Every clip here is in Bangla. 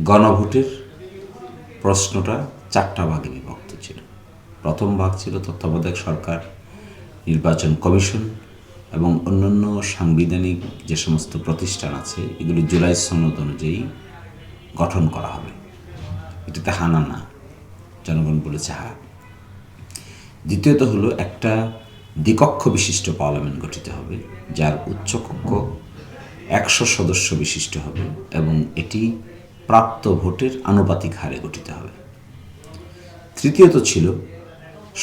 গণভোটের প্রশ্নটা চারটা ভাগে বিভক্ত ছিল। প্রথম ভাগ ছিল তত্ত্বাবধায়ক সরকার, নির্বাচন কমিশন এবং অন্যান্য সাংবিধানিক যে সমস্ত প্রতিষ্ঠান আছে এগুলি জুলাই সনদ অনুযায়ী গঠন করা হবে। এটাতে হানা না, জনগণ বলেছে হা। দ্বিতীয়ত হলো একটা দ্বিকক্ষ বিশিষ্ট পার্লামেন্ট গঠিত হবে, যার উচ্চকক্ষ 100 সদস্য বিশিষ্ট হবে এবং এটি প্রাপ্ত ভোটের আনুপাতিক হারে গঠিত হবে। তৃতীয়ত ছিল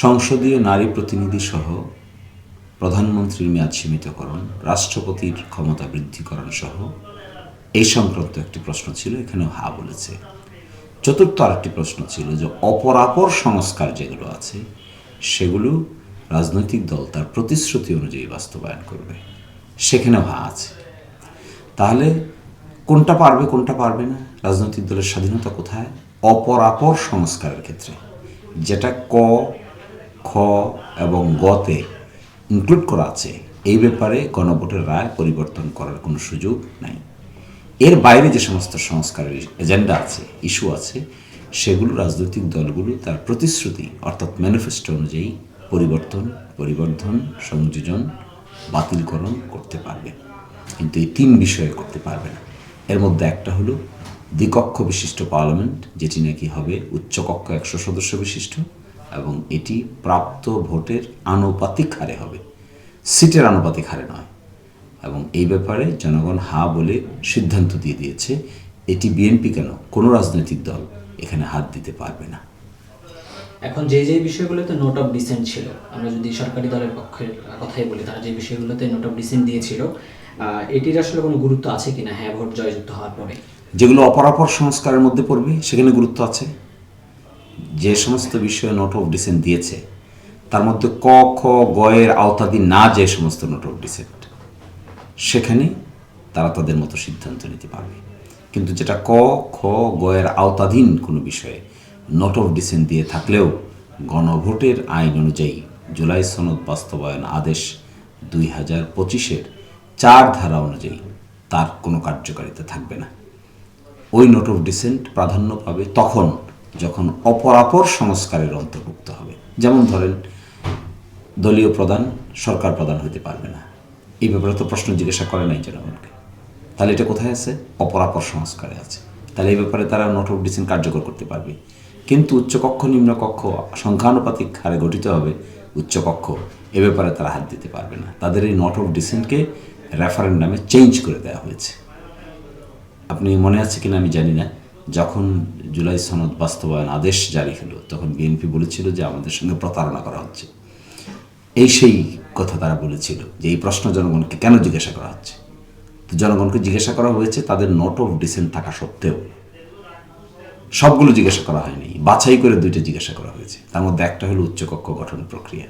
সংসদীয় নারী প্রতিনিধি সহ প্রধানমন্ত্রীর মেয়াদ সীমিতকরণ, রাষ্ট্রপতির ক্ষমতা বৃদ্ধিকরণ সহ এই সংক্রান্ত একটি প্রশ্ন ছিল, এখানেও হা বলেছে। চতুর্থ আরেকটি প্রশ্ন ছিল যে অপরাপর সংস্কার যেগুলো আছে সেগুলো রাজনৈতিক দল তার প্রতিশ্রুতি অনুযায়ী বাস্তবায়ন করবে, সেখানেও হা আছে। তাহলে কোনটা পারবে কোনটা পারবে না, রাজনৈতিক দলের স্বাধীনতা কোথায়? অপরাপর সংস্কারের ক্ষেত্রে, যেটা ক, খ এবং গতে ইনক্লুড করা আছে, এই ব্যাপারে গণভোটের রায় পরিবর্তন করার কোনো সুযোগ নাই। এর বাইরে যে সমস্ত সংস্কারের এজেন্ডা আছে, ইস্যু আছে, সেগুলো রাজনৈতিক দলগুলো তার প্রতিশ্রুতি অর্থাৎ ম্যানিফেস্টো অনুযায়ী পরিবর্ধন, সংযোজন, বাতিলকরণ করতে পারবে, কিন্তু এই তিন বিষয়ে করতে পারবে না। এর মধ্যে একটা হলো দ্বিকক্ষ বিশিষ্ট পার্লামেন্ট, যেটি নাকি হবে উচ্চকক্ষ 100 সদস্য বিশিষ্ট এবং এটি প্রাপ্ত ভোটের আনুপাতিক হারে হবে, সিটের আনুপাতিক হারে নয়। এবং এই ব্যাপারে জনগণ হা বলে সিদ্ধান্ত দিয়ে দিয়েছে। এটি বিএনপি কেন, কোনো রাজনৈতিক দল এখানে হাত দিতে পারবে না। এখন যে বিষয়গুলোতে নোট অফ ডিসেন্ট ছিল, আমরা যদি সরকারি দলের পক্ষের কথাই বলি, তারা যে বিষয়গুলোতে নোট অফ ডিসেন্ট দিয়েছিল, এটির আসলে কোনো গুরুত্ব আছে কিনা হ্যাঁ ভোট জয়যুক্ত হওয়ার পরে? যেগুলো অপরাপর সংস্কারের মধ্যে পড়বে সেখানে গুরুত্ব আছে। যে সমস্ত বিষয়ে নোট অফ ডিসেন্ট দিয়েছে তার মধ্যে ক, খ, গ এর আওতাধীন না যে সমস্ত নোট অফ ডিসেন্ট, সেখানে তারা তাদের মতো সিদ্ধান্ত নিতে পারবে। কিন্তু যেটা ক, খ, গ এর আওতাধীন কোনো বিষয়ে নোট অফ ডিসেন্ট দিয়ে থাকলেও গণভোটের আইন অনুযায়ী জুলাই সনদ বাস্তবায়ন আদেশ 2025-এর 4 ধারা অনুযায়ী তার কোনো কার্যকারিতা থাকবে না। ওই নোট অফ ডিসেন্ট প্রাধান্য পাবে তখন যখন অপরাপর সংস্কারের অন্তর্ভুক্ত হবে। যেমন ধরেন, দলীয় প্রধান সরকার প্রধান হতে পারবে না, এই ব্যাপারে তো প্রশ্ন জিজ্ঞাসা করে নাই জনগণকে। তাহলে এটা কোথায় আছে? অপরাপর সংস্কারে আছে। তাহলে এই ব্যাপারে তারা নোট অফ ডিসেন্ট কার্যকর করতে পারবে। কিন্তু উচ্চকক্ষ নিম্নকক্ষ সংখ্যানুপাতিক হারে গঠিত হবে উচ্চকক্ষ, এ ব্যাপারে তারা হাত দিতে পারবে না। তাদের এই নোট অফ ডিসেন্টকে রেফারেন্ডামে চেঞ্জ করে দেওয়া হয়েছে। আপনি মনে আছে কিনা আমি জানি না, যখন জুলাই সনদ বাস্তবায়ন আদেশ জারি হলো তখন বিএনপি বলেছিল যে আমাদের সঙ্গে প্রতারণা করা হচ্ছে। সেই কথা তারা বলেছিল যে এই প্রশ্ন জনগণকে কেন জিজ্ঞাসা করা হচ্ছে। তো জনগণকে জিজ্ঞাসা করা হয়েছে তাদের নোট অফ ডিসেন্ট থাকা সত্ত্বেও। সবগুলো জিজ্ঞাসা করা হয়নি, বাছাই করে 2টা জিজ্ঞাসা করা হয়েছে। তার মধ্যে একটা হলো উচ্চকক্ষ গঠন প্রক্রিয়া,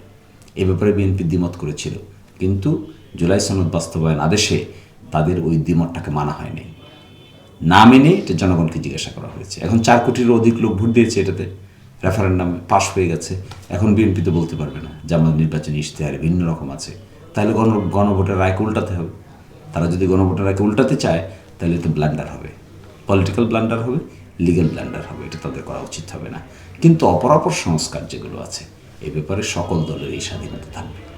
এ ব্যাপারে বিএনপি দ্বিমত করেছিল, কিন্তু জুলাই সনদ বাস্তবায়ন আদেশে তাদের ওই দ্বিমতটাকে মানা হয়নি। না মেনে এটা জনগণকে জিজ্ঞাসা করা হয়েছে। এখন 4 কোটিরও অধিক লোক ভোট দিয়েছে, এটাতে রেফারেন্ডামে পাশ হয়ে গেছে। এখন বিএনপি তো বলতে পারবে না যে আমাদের নির্বাচনী ইশতেহারে ভিন্ন রকম আছে, তাহলে গণভোটের রায়কে উল্টাতে হবে। তারা যদি গণভোটের রায়কে উল্টাতে চায় তাহলে তো ব্লান্ডার হবে, পলিটিক্যাল ব্লান্ডার হবে, লিগ্যাল ব্লান্ডার হবে, এটা তাদের করা উচিত হবে না। কিন্তু অপরাপর সংস্কার যেগুলো আছে এ ব্যাপারে সকল দলের এই স্বাধীনতা থাকবে।